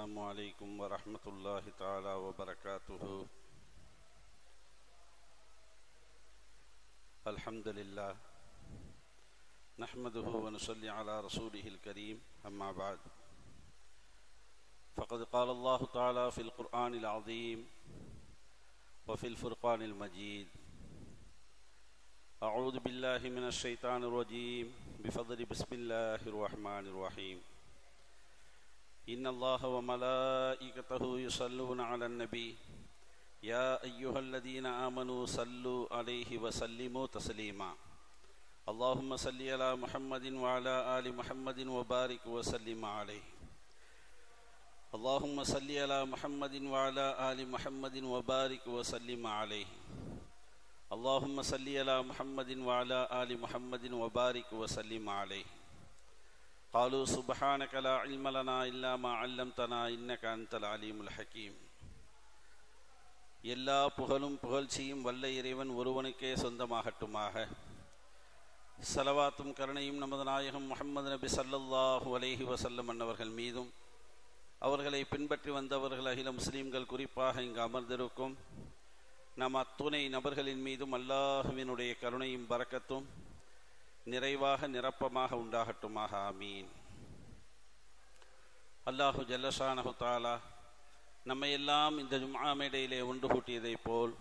السلام عليكم ورحمة الله تعالى وبركاته. الحمد لله نحمده ونصلي على رسوله الكريم. أما بعد فقد قال الله تعالى في القرآن العظيم وفي الفرقان المجيد: أعوذ بالله من الشيطان الرجيم بفضل بسم الله الرحمن الرحيم. إن الله وملائكته يصلون على النبي يا أيها الذين آمنوا صلوا عليه وسلموا تسليما. اللهم صل على محمد وعلى آل محمد وبارك وسلم عليه. اللهم صل على محمد وعلى آل محمد وبارك وسلم عليه. اللهم صل على محمد وعلى آل محمد وبارك وسلم عليه. قالوا سبحانك لا علم لنا إلا ما علمتنا إنك أنت العليم الحكيم. எல்லா புகழும் புகழ்ச்சியும் வல்ல இறைவன் ஒருவனுக்கே சொந்தமாகட்டுமாக. ஸலவாத்தும் கருணையும் நமது நாயகம் முஹம்மது நபி ஸல்லல்லாஹு அலைஹி வஸல்லம் அன்னவர்கள் மீதும் அவர்களை பின்பற்றி வந்தவர்கள் அகில முஸ்லீம்கள் குறிப்பாக இங்கு அமர்ந்திருக்கும் நம் அத்துணை நபர்களின் மீதும் அல்லாஹுவினுடைய கருணையும் பரக்கத்தும் நிறைவாக நிரப்பமாக உண்டாகட்டுமாக. ஆமீன். அல்லாஹு ஜல்லஷானஹு தஆலா நம்மை எல்லாம் இந்த ஜும்ஆ மேடையிலே ஒன்று கூட்டியதை போல்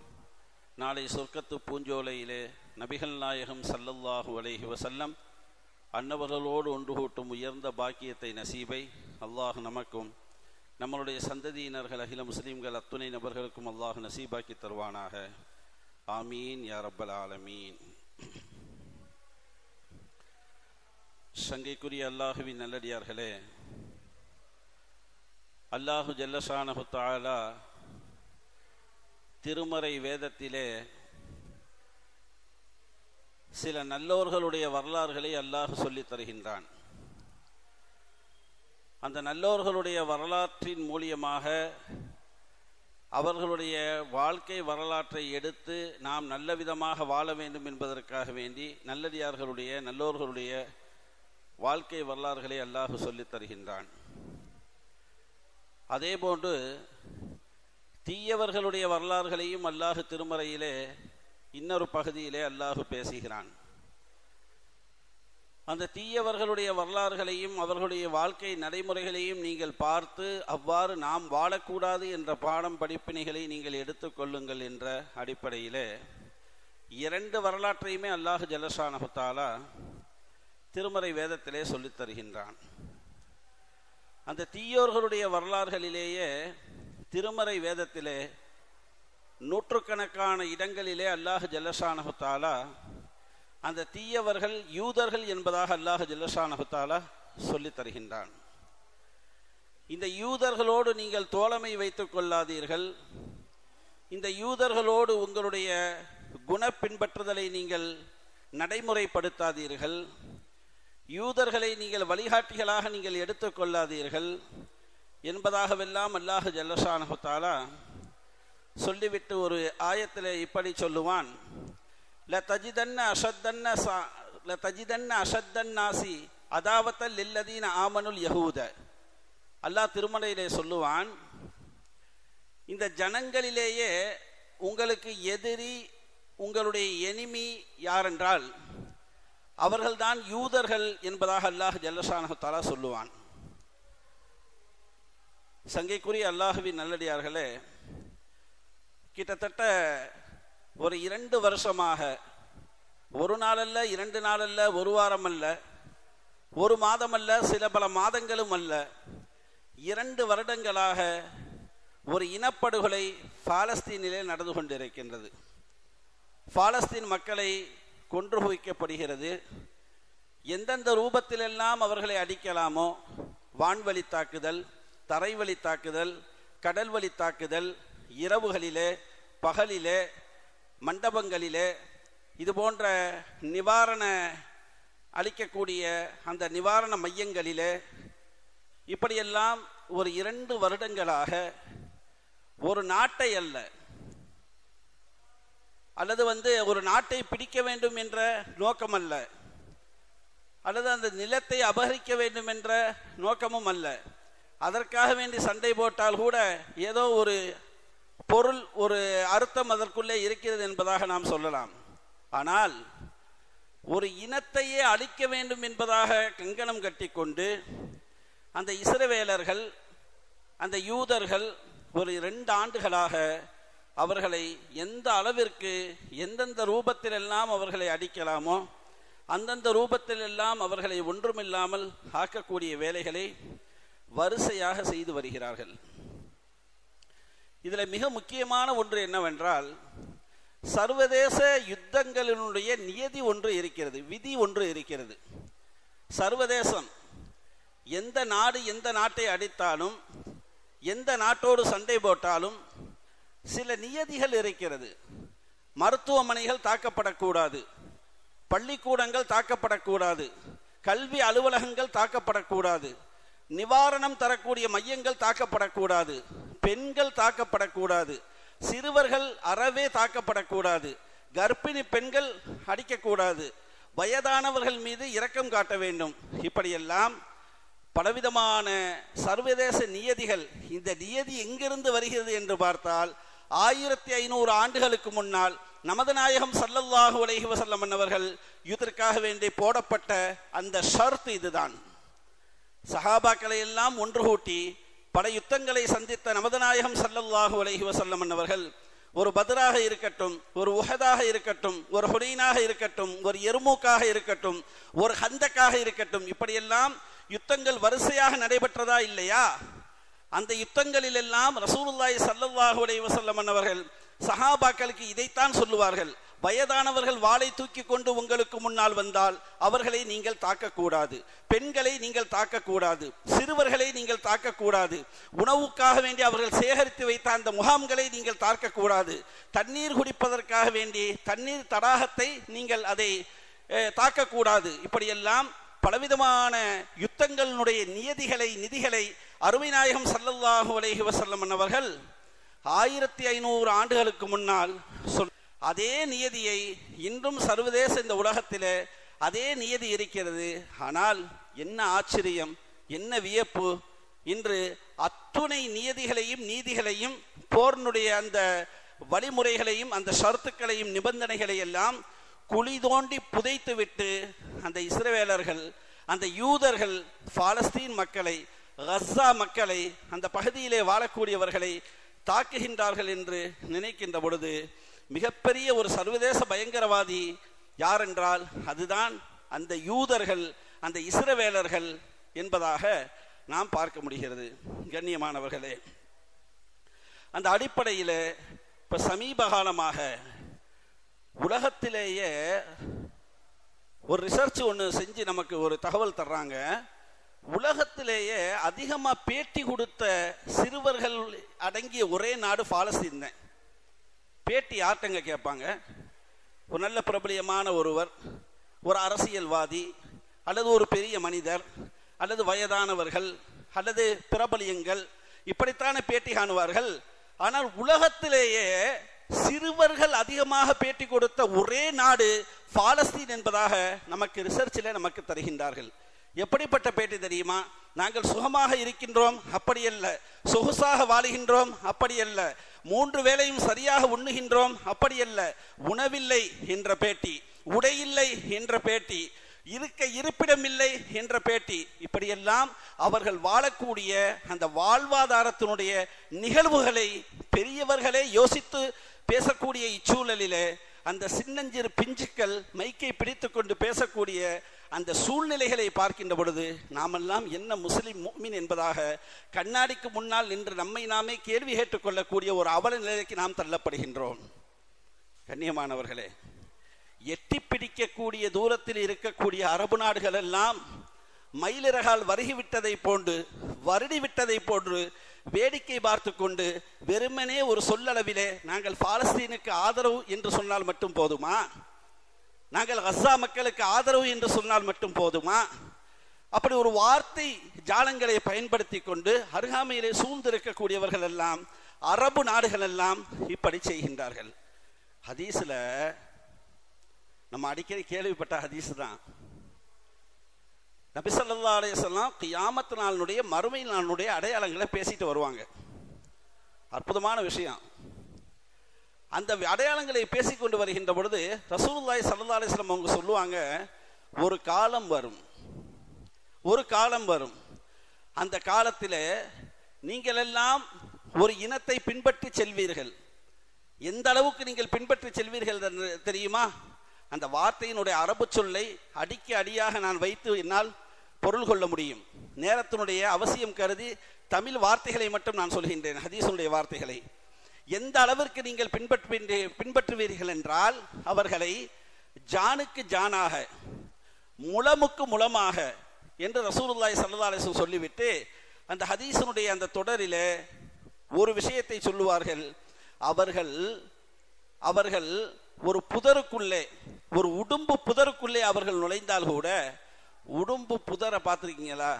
நாளை சொர்க்கத்து பூஞ்சோலையிலே நபிகள் நாயகம் ஸல்லல்லாஹு அலைஹி வஸல்லம் அன்னவர்களோடு ஒன்று கூட்டும் உயர்ந்த பாக்கியத்தை நசீபை அல்லாஹ் நமக்கும் நம்மளுடைய சந்ததியினர்கள் அகில முஸ்லீம்கள் அத்துணை நபர்களுக்கும் அல்லாஹ் நசீபாக்கி தருவானாக. ஆமீன் யா ரப்பல் ஆலமீன். சங்கைக்குரிய அல்லாஹுவின் நல்லடியார்களே, அல்லாஹு ஜல்லஷானஹு தஆலா திருமறை வேதத்திலே சில நல்லோர்களுடைய வரலாறுகளை அல்லாஹ் சொல்லித் தருகின்றான். அந்த நல்லோர்களுடைய வரலாற்றின் மூலியமாக அவர்களுடைய வாழ்க்கை வரலாற்றை எடுத்து நாம் நல்ல விதமாக வாழ வேண்டும் என்பதற்காக வேண்டி நல்லோர்களுடைய வாழ்க்கை வரலாறுகளை அல்லாஹ் சொல்லித் தருகின்றான். அதேபோன்று தீயவர்களுடைய வரலாறுகளையும் அல்லாஹ் திருமறையிலே இன்னொரு பகுதியிலே அல்லாஹ் பேசுகிறான். அந்த தீயவர்களுடைய வரலாறுகளையும் அவர்களுடைய வாழ்க்கை நடைமுறைகளையும் நீங்கள் பார்த்து அவ்வாறு நாம் வாழக்கூடாது என்ற பாடம் படிப்பினைகளை நீங்கள் எடுத்துக்கொள்ளுங்கள் என்ற அடிப்படையிலே இரண்டு வரலாற்றையுமே அல்லாஹ் ஜல்லஷானஹு தஆலா திருமறை வேதத்திலே சொல்லித் தருகின்றான். அந்த தீயோர்களுடைய வரலாறுகளிலேயே திருமறை வேதத்திலே நூற்றுக்கணக்கான இடங்களிலே அல்லாஹ் ஜல்லஷானஹு தஆலா அந்த தீயவர்கள் யூதர்கள் என்பதாக அல்லாஹ் ஜல்லஷானஹு தஆலா சொல்லித் தருகின்றான். இந்த யூதர்களோடு நீங்கள் தோழமை வைத்துக் கொள்ளாதீர்கள், இந்த யூதர்களோடு உங்களுடைய குண பின்பற்றுதலை நீங்கள் நடைமுறைப்படுத்தாதீர்கள், யூதர்களை நீங்கள் வழிகாட்டிகளாக நீங்கள் எடுத்துக்கொள்ளாதீர்கள் என்பதாகவெல்லாம் அல்லாஹ் ஜல்லஷானஹு தஆலா சொல்லிவிட்டு ஒரு ஆயத்தில் இப்படி சொல்லுவான்: லதஜிதன்ன அஷத்தன் நாசி அதாவத்தல் லில்லதீன ஆமனுல் யஹூத. அல்லாஹ் திருமலையிலே சொல்லுவான், இந்த ஜனங்களிலேயே உங்களுக்கு எதிரி, உங்களுடைய எனிமி யாரென்றால் அவர்கள்தான் யூதர்கள் என்பதாக அல்லாஹ் ஜல்லஷானஹு தஆலா சொல்லுவான். சங்கைக்குரிய அல்லாஹுவின் நல்லடியார்களே, கிட்டத்தட்ட ஒரு 2 வருஷமாக, ஒரு நாளல்ல, 2 நாளல்ல, ஒரு வாரம் அல்ல, ஒரு மாதம் அல்ல, சில பல மாதங்களும் அல்ல, 2 வருடங்களாக ஒரு இனப்படுகொலை பாலஸ்தீனிலே நடந்து கொண்டிருக்கின்றது. பாலஸ்தீன் மக்களை கொன்று குவிக்கப்படுகிறது. எந்தெந்த ரூபத்திலெல்லாம் அவர்களை அடிக்கலாமோ, வான்வழி தாக்குதல், தரைவழி தாக்குதல், கடல் வழி தாக்குதல், இரவுகளிலே, பகலிலே, மண்டபங்களிலே, இது போன்ற நிவாரண அளிக்கக்கூடிய அந்த நிவாரண மையங்களிலே, இப்படியெல்லாம் ஒரு 2 வருடங்களாக ஒரு நாட்டை அல்லது ஒரு நாட்டை பிடிக்க வேண்டும் என்ற நோக்கம் அல்ல, அல்லது அந்த நிலத்தை அபகரிக்க வேண்டும் என்ற நோக்கமும் அல்ல, அதற்காக வேண்டி சண்டை போட்டால் கூட ஏதோ ஒரு பொருள், ஒரு அர்த்தம் அதற்குள்ளே இருக்கிறது என்பதாக நாம் சொல்லலாம். ஆனால் ஒரு இனத்தையே அழிக்க வேண்டும் என்பதாக கங்கணம் கட்டிக்கொண்டு அந்த இஸ்ரவேலர்கள், அந்த யூதர்கள் ஒரு 2 ஆண்டுகளாக அவர்களை எந்த அளவிற்கு எந்தெந்த ரூபத்திலெல்லாம் அவர்களை அடிக்கலாமோ அந்தந்த ரூபத்திலெல்லாம் அவர்களை ஒன்றுமில்லாமல் ஆக்கக்கூடிய வேலைகளை வரிசையாக செய்து வருகிறார்கள். இதில் மிக முக்கியமான ஒன்று என்னவென்றால், சர்வதேச யுத்தங்களினுடைய நியதி ஒன்று இருக்கிறது, விதி ஒன்று இருக்கிறது. சர்வதேசம் எந்த நாடு எந்த நாட்டை அடித்தாலும், எந்த நாட்டோடு சண்டை போட்டாலும் சில நியதிகள் இருக்கிறது. மருத்துவமனைகள் தாக்கப்படக்கூடாது, பள்ளிக்கூடங்கள் தாக்கப்படக்கூடாது, கல்வி அலுவலகங்கள் தாக்கப்படக்கூடாது, நிவாரணம் தரக்கூடிய மையங்கள் தாக்கப்படக்கூடாது, பெண்கள் தாக்கப்படக்கூடாது, சிறுவர்கள் அறவே தாக்கப்படக்கூடாது, கர்ப்பிணி பெண்கள் அடிக்கக்கூடாது, வயதானவர்கள் மீது இரக்கம் காட்ட வேண்டும். இப்படியெல்லாம் பலவிதமான சர்வதேச நியதிகள். இந்த நியதி எங்கிருந்து வருகிறது என்று பார்த்தால் 1500 ஆண்டுகளுக்கு முன்னால் நமது நாயகம் ஸல்லல்லாஹு அலைஹி வஸல்லம் அவர்கள் யுத்தத்திற்காக வேண்டி போடப்பட்ட அந்த ஷர்த் இதுதான். சஹாபாக்களை எல்லாம் ஒன்று கூட்டி பல யுத்தங்களை சந்தித்த நமது நாயகம் ஸல்லல்லாஹு அலைஹி வஸல்லம் அவர்கள் ஒரு பத்ராக இருக்கட்டும், ஒரு உஹதாக இருக்கட்டும், ஒரு ஹுனைனாக இருக்கட்டும், ஒரு எர்மூக்காக இருக்கட்டும், ஒரு ஹந்தக்காக இருக்கட்டும், இப்படியெல்லாம் யுத்தங்கள் வரிசையாக நடைபெற்றதா இல்லையா? அந்த யுத்தங்களில் எல்லாம் ரசூலுல்லாஹி ஸல்லல்லாஹு அலைஹி வஸல்லம் அவர்கள் சஹாபாக்களுக்கு இதைத்தான் சொல்லுவார்கள். வயதானவர்கள் வாளை தூக்கி கொண்டு உங்களுக்கு முன்னால் வந்தால் அவர்களை நீங்கள் தாக்கக்கூடாது, பெண்களை நீங்கள் தாக்கக்கூடாது, சிறுவர்களை நீங்கள் தாக்கக்கூடாது, உணவுக்காக வேண்டி அவர்கள் சேகரித்து வைத்த அந்த முகாம்களை நீங்கள் தாக்கக்கூடாது, தண்ணீர் குடிப்பதற்காக வேண்டி தண்ணீர் தடாகத்தை நீங்கள் அதை தாக்கக்கூடாது. இப்படியெல்லாம் பலவிதமான யுத்தங்களினுடைய நிதிகளை அருமை நாயகம் ஸல்லல்லாஹு அலைஹி வஸல்லம் அவர்கள் 1500 ஆண்டுகளுக்கு முன்னால் அதே நியதியை இன்றும் சர்வதேச இந்த உலகத்தில் அதே நியதி இருக்கிறது. ஆனால் என்ன ஆச்சரியம், என்ன வியப்பு, இன்று அத்துணை நியதிகளையும் நீதிகளையும் போரினுடைய அந்த வழிமுறைகளையும் அந்த ஷர்த்துக்களையும் நிபந்தனைகளை எல்லாம் குழி தோண்டி புதைத்து விட்டு அந்த இஸ்ரவேலர்கள், அந்த யூதர்கள் பாலஸ்தீன் மக்களை, கஸா மக்களை, அந்த பகுதியிலே வாழக்கூடியவர்களை தாக்குகின்றார்கள் என்று நினைக்கின்ற பொழுது மிகப்பெரிய ஒரு சர்வதேச பயங்கரவாதி யார் என்றால் அதுதான் அந்த யூதர்கள், அந்த இஸ்ரவேலர்கள் என்பதாக நாம் பார்க்க முடிகிறது. கண்ணியமானவர்களே, அந்த அடிப்படையில் இப்போ சமீப காலமாக உலகத்திலேயே ஒரு ரிசர்ச் ஒன்று செஞ்சு நமக்கு ஒரு தகவல் தர்றாங்க. உலகத்திலேயே அதிகமாக பேட்டி கொடுத்த சிறுவர்கள் அடங்கிய ஒரே நாடு பாலஸ்தீன் தான். பேட்டி யார்கிட்டங்க கேட்பாங்க? ஒரு நல்ல பிரபலியமான ஒருவர், ஒரு அரசியல்வாதி, அல்லது ஒரு பெரிய மனிதர், அல்லது வயதானவர்கள், அல்லது பிரபலியங்கள், இப்படித்தான பேட்டி காணுவார்கள். ஆனால் உலகத்திலேயே சிறுவர்கள் அதிகமாக பேட்டி கொடுத்த ஒரே நாடு பாலஸ்தீன் என்பதாக நமக்கு ரிசர்ச்சில் நமக்கு தருகின்றார்கள். எப்படிப்பட்ட பேட்டி தெரியுமா? நாங்கள் சுகமாக இருக்கின்றோம், அப்படி அல்ல. சொகுசாக வாழுகின்றோம், அப்படி அல்ல. 3 வேளையும் சரியாக உண்ணுகின்றோம், அப்படி அல்ல. உணவில்லை என்ற பேட்டி, உடையில்லை என்ற பேட்டி, இருக்க இருப்பிடமில்லை என்ற பேட்டி, இப்படியெல்லாம் அவர்கள் வாழக்கூடிய அந்த வாழ்வாதாரத்தினுடைய நிகழ்வுகளை பெரியவர்களே யோசித்து பேசக்கூடிய இச்சூழலிலே அந்த சின்னஞ்சிறு பிஞ்சுக்கள் மைக்கை பிடித்து கொண்டு பேசக்கூடிய அந்த சூழ்நிலைகளை பார்க்கின்ற பொழுது நாமெல்லாம் என்ன முஸ்லிம் முஃமின் என்பதாக கண்ணாடிக்கு முன்னால் நின்று நம்மை நாமே கேள்வி கேட்டுக்கொள்ளக்கூடிய ஒரு அவல நிலைக்கு நாம் தள்ளப்படுகின்றோம். கண்ணியமானவர்களே, எட்டி பிடிக்கக்கூடிய தூரத்தில் இருக்கக்கூடிய அரபு நாடுகள் எல்லாம் மயிலிறகால் வருகிவிட்டதை போன்று, வருடி விட்டதை போன்று வேடிக்கை பார்த்து கொண்டு வெறுமனே ஒரு சொல்லளவிலே நாங்கள் பாலஸ்தீனுக்கு ஆதரவு என்று சொன்னால் மட்டும் போதுமா? நாங்கள் கஸா மக்களுக்கு ஆதரவு என்று சொன்னால் மட்டும் போதுமா? அப்படி ஒரு வார்த்தை ஜாலங்களை பயன்படுத்தி கொண்டு அருகாமையிலே சூழ்ந்திருக்கக்கூடியவர்கள் எல்லாம், அரபு நாடுகள் எல்லாம் இப்படி செய்கின்றார்கள். ஹதீஸில் நம்ம அடிக்கடி கேள்விப்பட்ட ஹதீஸ் தான். நபி ஸல்லல்லாஹு அலைஹி வஸல்லம் கியாமத் நாளினுடைய மறுமை நாளினுடைய அடையாளங்களை பேசிட்டு வருவாங்க. அற்புதமான விஷயம். அந்த அடையாளங்களை பேசிக்கொண்டு வருகின்ற பொழுது ரசூலுல்லாஹி ஸல்லல்லாஹு அலைஹி வஸல்லம் அவங்க சொல்லுவாங்க, ஒரு காலம் வரும், ஒரு காலம் வரும், அந்த காலத்தில் நீங்கள் எல்லாம் ஒரு இனத்தை பின்பற்றி செல்வீர்கள். எந்த அளவுக்கு நீங்கள் பின்பற்றி செல்வீர்கள் தெரியுமா? அந்த வார்த்தையினுடைய அரபு சொல்லை அடிக்க அடியாக நான் வைத்து என்னால் பொருள் கொள்ள முடியும். நேரத்தினுடைய அவசியம் கருதி தமிழ் வார்த்தைகளை மட்டும் நான் சொல்கின்றேன், ஹதீஸுடைய வார்த்தைகளை. எந்த அளவிற்கு நீங்கள் பின்பற்றுவீர்கள் என்றால், அவர்களை ஜானுக்கு ஜானாக, முலமுக்கு முலமாக என்று ரசூலுல்லாஹி ஸல்லல்லாஹு அலைஹி வஸல்லம் சொல்லிவிட்டு அந்த ஹதீஸினுடைய அந்த தொடரில் ஒரு விஷயத்தை சொல்லுவார்கள். அவர்கள் ஒரு புதருக்குள்ளே, ஒரு உடும்பு புதருக்குள்ளே அவர்கள் நுழைந்தால் கூட, உடும்பு புதரை பார்த்துருக்கீங்களா?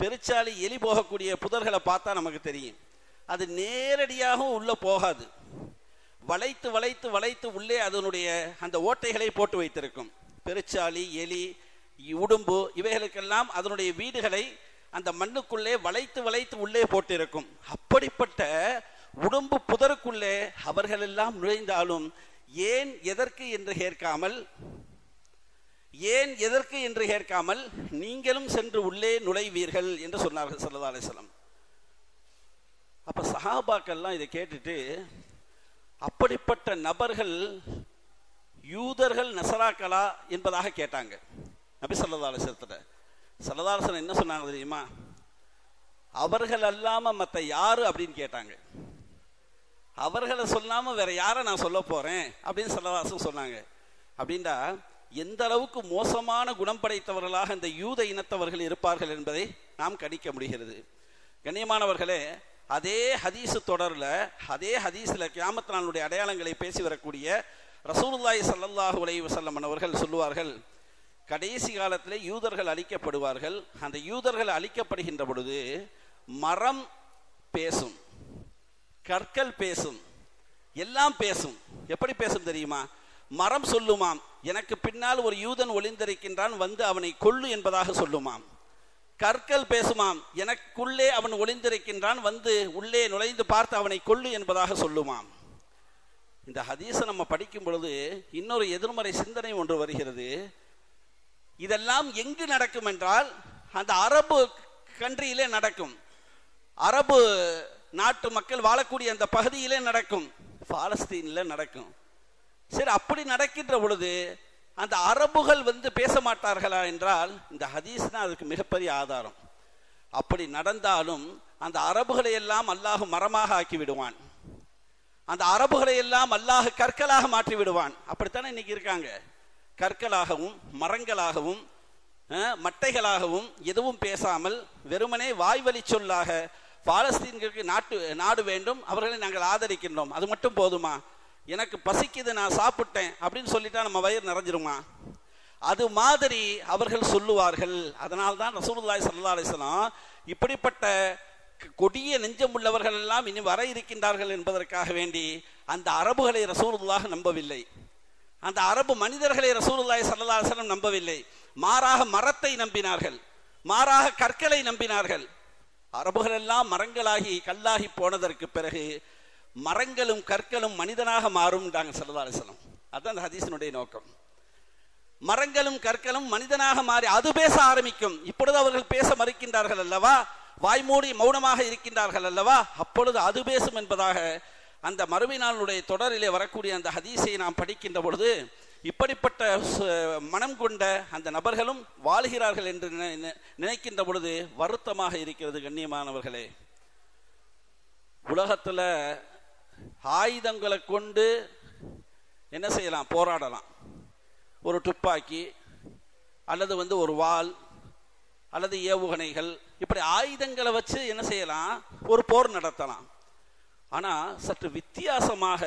பெருச்சாளி எலி போகக்கூடிய புதர்களை பார்த்தா நமக்கு தெரியும். அது நேரடியாகவும் உள்ள போகாது, வளைத்து வளைத்து வளைத்து உள்ளே அதனுடைய அந்த ஓட்டைகளை போட்டு வைத்திருக்கும். பெருச்சாளி, எலி, உடும்பு இவைகளுக்கெல்லாம் அதனுடைய வீடுகளை அந்த மண்ணுக்குள்ளே வளைத்து வளைத்து உள்ளே போட்டிருக்கும். அப்படிப்பட்ட உடும்பு புதருக்குள்ளே அவர்கள் எல்லாம் நுழைந்தாலும் ஏன் எதற்கு என்று கேட்காமல் நீங்களும் சென்று உள்ளே நுழைவீர்கள் என்று சொன்னார்கள் ஸல்லல்லாஹு அலைஹி வஸல்லம். அப்ப சஹாபாக்கள்லாம் இதை கேட்டுட்டு, அப்படிப்பட்ட நபர்கள் யூதர்கள் நசராக்களா என்பதாக கேட்டாங்க நபி ஸல்லல்லாஹு அலைஹி வஸல்லம். ஸல்லல்லாஹு அலைஹி வஸல்லம் என்ன சொன்னாங்க தெரியுமா? அவர்கள் அல்லாம மற்ற யாரு அப்படின்னு கேட்டாங்க. அவர்களை சொல்லாம வேற யாரை நான் சொல்ல போறேன் அப்படின்னு ஸல்லல்லாஹு அலைஹி வஸல்லம் சொன்னாங்க. அப்படின்னா எந்த அளவுக்கு மோசமான குணம் படைத்தவர்களாக இந்த யூத இனத்தவர்கள் இருப்பார்கள் என்பதை நாம் கணிக்க முடிகிறது. கண்ணியமானவர்களே, அதே ஹதீஸு தொடரில், அதே ஹதீஸில் கியாமத் நாளுடைய அடையாளங்களை பேசி வரக்கூடிய ரசூலுல்லாஹி ஸல்லல்லாஹு அலைஹி வஸல்லம் அவர்கள் சொல்லுவார்கள், கடைசி காலத்தில் யூதர்கள் அழிக்கப்படுவார்கள். அந்த யூதர்கள் அழிக்கப்படுகின்ற பொழுது மரம் பேசும், கற்கள் பேசும், எல்லாம் பேசும். எப்படி பேசும் தெரியுமா? மரம் சொல்லுமாம், எனக்கு பின்னால் ஒரு யூதன் ஒளிந்திருக்கின்றான், வந்து அவனை கொல்லு என்பதாக சொல்லுமாம். கற்கள் பேசுமாம், எனக்குள்ளே அவன் ஒளிந்திருக்கின்றான், வந்து உள்ளே நுழைந்து பார்த்து அவனை கொல்லு என்பதாக சொல்லுமாம். இந்த ஹதீஸை நம்ம படிக்கும் பொழுது இன்னொரு எதிர்மறை சிந்தனை ஒன்று வருகிறது. இதெல்லாம் எங்கு நடக்கும் என்றால், அந்த அரபு கண்ட்ரியிலே நடக்கும், அரபு நாட்டு மக்கள் வாழக்கூடிய அந்த பகுதியிலே நடக்கும், பாலஸ்தீனில் நடக்கும். சரி, அப்படி நடக்கின்ற பொழுது அந்த அரபுகள் வந்து பேச மாட்டார்களா என்றால், இந்த ஹதீஸ் தான் அதுக்கு மிகப்பெரிய ஆதாரம். அப்படி நடந்தாலும் அந்த அரபுகளை எல்லாம் அல்லாஹ் மரமாக ஆக்கி விடுவான், அந்த அரபுகளை எல்லாம் அல்லாஹ் கற்களாக மாற்றி விடுவான். அப்படித்தானே இன்னைக்கு இருக்காங்க. கற்களாகவும் மரங்களாகவும் மட்டைகளாகவும் எதுவும் பேசாமல் வெறுமனே வாய்வழி சொல்லாக பாலஸ்தீன்களுக்கு நாடு வேண்டும், அவர்களை நாங்கள் ஆதரிக்கின்றோம், அது மட்டும் போதுமா? எனக்கு பசிக்குது, நான் சாப்பிட்டேன் அப்படின்னு சொல்லிட்டா நம்ம வயிறு நிறைஞ்சிருமா? அது மாதிரி அவர்கள் சொல்லுவார்கள். அதனால்தான் ரசூலுல்லாஹி ஸல்லல்லாஹு அலைஹி வஸல்லம் இப்படிப்பட்ட கொடிய நெஞ்சம் உள்ளவர்கள் எல்லாம் இனி வர இருக்கின்றார்கள் என்பதற்காக வேண்டி அந்த அரபுகளை ரசூலுல்லாஹ் நம்பவில்லை, அந்த அரபு மனிதர்களை ரசூலுல்லாஹி ஸல்லல்லாஹு அலைஹி வஸல்லம் நம்பவில்லை. மாறாக மரத்தை நம்பினார்கள், மாறாக கற்களை நம்பினார்கள். அரபுகள் எல்லாம் மரங்களாகி கல்லாகி போனதற்கு பிறகு மரங்களும் கற்களும் மனிதனாக மாறும் ஸல்லல்லாஹு அலைஹி வஸல்லம். அதுதான் அந்த ஹதீஸினுடைய நோக்கம். மரங்களும் கற்களும் மனிதனாக மாறி அது பேச ஆரம்பிக்கும். இப்பொழுது அவர்கள் பேச மறுக்கின்றார்கள் அல்லவா, வாய்மூடி மௌனமாக இருக்கின்றார்கள் அல்லவா, அப்பொழுது அது பேசும் என்பதாக அந்த மறுமை நாளுடைய தொடரிலே வரக்கூடிய அந்த ஹதீஸை நாம் படிக்கின்ற பொழுது இப்படிப்பட்ட மனம் கொண்ட அந்த நபர்களும் வாழ்கிறார்கள் என்று நினைக்கின்ற பொழுது வருத்தமாக இருக்கிறது. கண்ணியமானவர்களே, உலகத்தில் ஆயுதங்களை கொண்டு என்ன செய்யலாம்? போராடலாம். ஒரு துப்பாக்கி அல்லது ஒரு வாள் அல்லது ஏவுகணைகள், இப்படி ஆயுதங்களை வச்சு என்ன செய்யலாம்? ஒரு போர் நடத்தலாம். ஆனால் சற்று வித்தியாசமாக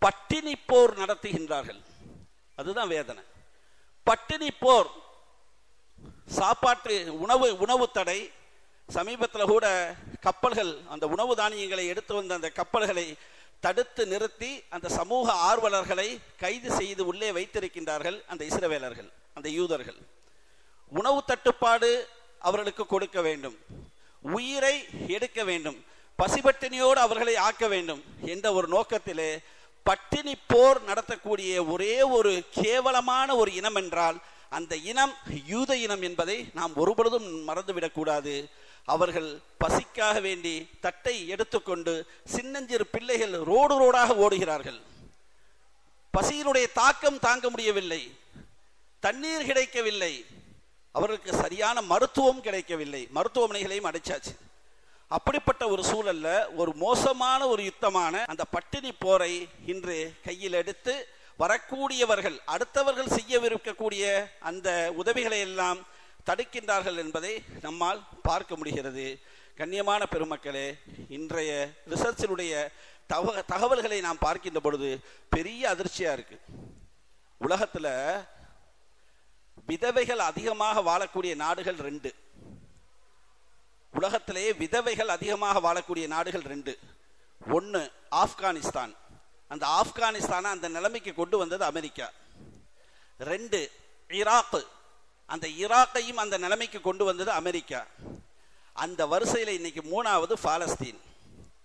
பட்டினி போர் நடத்துகின்றார்கள். அதுதான் வேதனை. பட்டினி போர், சாப்பாட்டு உணவு தடை. சமீபத்தில் கூட கப்பல்கள், அந்த உணவு தானியங்களை எடுத்து வந்த அந்த கப்பல்களை தடுத்து நிறுத்தி அந்த சமூக ஆர்வலர்களை கைது செய்து உள்ளே வைத்திருக்கின்றார்கள் அந்த இஸ்ரவேலர்கள், அந்த யூதர்கள். உணவு தட்டுப்பாடு அவர்களுக்கு கொடுக்க வேண்டும், உயிரை எடுக்க வேண்டும், பசிபட்டினியோடு அவர்களை ஆக்க வேண்டும் என்ற ஒரு நோக்கத்திலே பட்டினி போர் நடத்தக்கூடிய ஒரே ஒரு கேவலமான ஒரு இனம் என்றால் அந்த இனம் யூத இனம் என்பதை நாம் ஒருபொழுதும் மறந்துவிடக்கூடாது. அவர்கள் பசிக்காக வேண்டி தட்டை எடுத்துக்கொண்டு சின்னஞ்சிறு பிள்ளைகள் ரோடாக ஓடுகிறார்கள். பசியினுடைய தாக்கம் தாங்க முடியவில்லை, தண்ணீர் கிடைக்கவில்லை, அவர்களுக்கு சரியான மருத்துவம் கிடைக்கவில்லை, மருத்துவமனைகளையும் அடைச்சாச்சு. அப்படிப்பட்ட ஒரு சூழல்ல ஒரு மோசமான ஒரு யுத்தமான அந்த பட்டினி போரை இன்று கையில் எடுத்து வரக்கூடியவர்கள் அடுத்தவர்கள் செய்யவிருக்கக்கூடிய அந்த உதவிகளை எல்லாம் தடுக்கின்றார்கள் என்பதை நம்மால் பார்க்க முடிகிறது. கண்ணியமான பெருமக்களே, இன்றைய ரிசர்ச்சினுடைய தகவல்களை நாம் பார்க்கின்ற பொழுது பெரிய அதிர்ச்சியா இருக்கு. உலகத்துல விதவைகள் அதிகமாக வாழக்கூடிய நாடுகள் 2. உலகத்திலேயே விதவைகள் அதிகமாக வாழக்கூடிய நாடுகள் 2. 1 ஆப்கானிஸ்தான். அந்த ஆப்கானிஸ்தானை அந்த நிலைமைக்கு கொண்டு வந்தது அமெரிக்கா. 2 ஈராக். அந்த ஈராக்கையும் அந்த நிலைமைக்கு கொண்டு வந்தது அமெரிக்கா. அந்த வரிசையில் இன்னைக்கு 3வது பாலஸ்தீன்.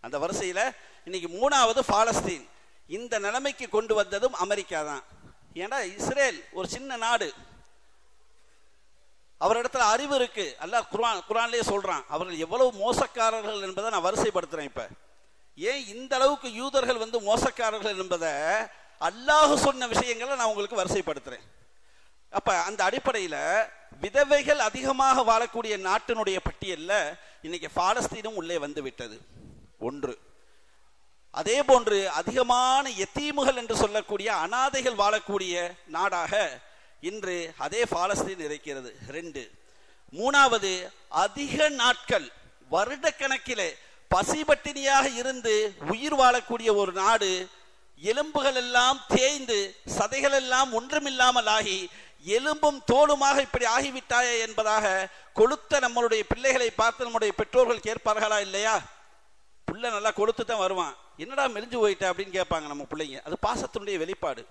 அந்த வரிசையில் இன்னைக்கு 3வது பாலஸ்தீன். இந்த நிலைமைக்கு கொண்டு வந்ததும் அமெரிக்கா தான். ஏன்னா இஸ்ரேல் ஒரு சின்ன நாடு, அவரிடத்துல அறிவு இருக்கு. அல்லாஹ் குர்ஆன்லயே சொல்றான் அவர்கள் எவ்வளவு மோசக்காரர்கள் என்பதை நான் வரிசைப்படுத்துறேன். இப்ப ஏன் இந்த அளவுக்கு யூதர்கள் மோசக்காரர்கள் என்பதை அல்லாஹ் சொன்ன விஷயங்களை நான் உங்களுக்கு வரிசைப்படுத்துறேன். அப்ப அந்த அடிப்படையில விதவைகள் அதிகமாக வாழக்கூடிய நாட்டினுடைய பட்டியல்ல இன்னைக்கு பாலஸ்தீனும் உள்ளே வந்து விட்டது. 1. அதே போன்று அதிகமான யத்தீமுகள் என்று சொல்லக்கூடிய அனாதைகள் வாழக்கூடிய நாடாக இன்று அதே பாலஸ்தீன் இருக்கிறது. 2. 3வது அதிக நாட்கள் வருடக்கணக்கிலே பசிபட்டினியாக இருந்து உயிர் வாழக்கூடிய ஒரு நாடு, எலும்புகள் எல்லாம் தேய்ந்து சதைகள் எல்லாம் ஒன்றுமில்லாமல் ஆகி எலும்பும் தோலுமாக இப்படி ஆகிவிட்டாயே என்பதாக கொளுத்த நம்மளுடைய பிள்ளைகளை பார்த்து நம்முடைய பெற்றோர்கள் கேட்பார்களா இல்லையா? புள்ள நல்லா கொளுத்து தான் வருவான், என்னடா மெலிஞ்சு போயிட்ட அப்படின்னு கேட்பாங்க நம்ம பிள்ளைங்க. அது பாசத்தினுடைய வெளிப்பாடு.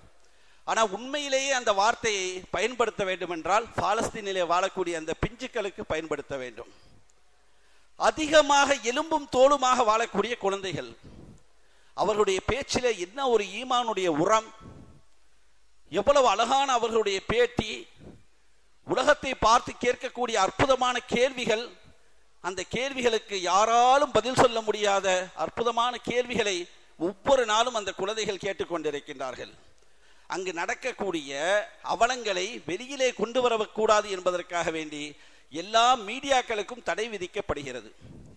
ஆனா உண்மையிலேயே அந்த வார்த்தையை பயன்படுத்த வேண்டும் என்றால் பாலஸ்தீனிலே வாழக்கூடிய அந்த பிஞ்சுக்களுக்கு பயன்படுத்த வேண்டும். அதிகமாக எலும்பும் தோலுமாக வாழக்கூடிய குழந்தைகள், அவர்களுடைய பேச்சிலே என்ன ஒரு ஈமானுடைய உரம், எவ்வளவு அழகான அவர்களுடைய பேட்டி, உலகத்தை பார்த்து கேட்கக்கூடிய அற்புதமான கேள்விகள், அந்த கேள்விகளுக்கு யாராலும் பதில் சொல்ல முடியாத அற்புதமான கேள்விகளை ஒவ்வொரு நாளும் அந்த குழந்தைகள் கேட்டுக்கொண்டிருக்கின்றார்கள். அங்கு நடக்கக்கூடிய அவலங்களை வெளியிலே கொண்டு வரக்கூடாது என்பதற்காக வேண்டி எல்லா மீடியாக்களுக்கும் தடை விதிக்கப்படுகிறது.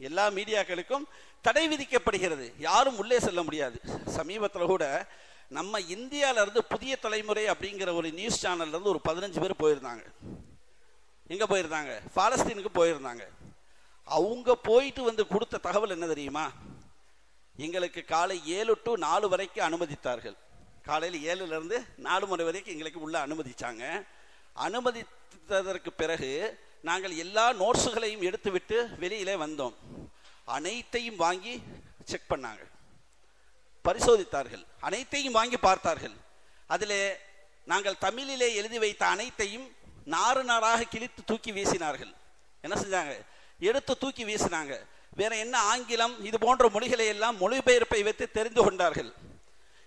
எல்லா மீடியாக்களுக்கும் தடை விதிக்கப்படுகிறது, யாரும் உள்ளே செல்ல முடியாது. சமீபத்தில் கூட நம்ம இந்தியாவில இருந்து புதிய தலைமுறை அப்படிங்கிற ஒரு நியூஸ் சேனல்ல இருந்து ஒரு 15 பேர் போயிருந்தாங்க. எங்க போயிருந்தாங்க? பாலஸ்தீனுக்கு போயிருந்தாங்க. அவங்க போயிட்டு கொடுத்த தகவல் என்ன தெரியுமா? எங்களுக்கு காலை 7 to 4 வரைக்கும் அனுமதித்தார்கள். காலையில் 7ல இருந்து 4 மணி வரைக்கும் எங்களுக்கு உள்ள அனுமதிச்சாங்க. அனுமதித்ததற்கு பிறகு நாங்கள் எல்லா நோட்ஸுகளையும் எடுத்துவிட்டு வெளியிலே வந்தோம். அனைத்தையும் வாங்கி செக் பண்ணாங்க, பரிசோதித்தார்கள், அனைத்தையும் வாங்கி பார்த்தார்கள். அதிலே நாங்கள் தமிழிலே எழுதி வைத்த அனைத்தையும் நாறு நாராக கிழித்து தூக்கி வீசினார்கள். என்ன செஞ்சாங்க? எடுத்து தூக்கி வீசினாங்க. வேற என்ன ஆங்கிலம் இது போன்ற மொழிகளை எல்லாம் மொழிபெயர்ப்பை வைத்து தெரிந்து கொண்டார்கள்.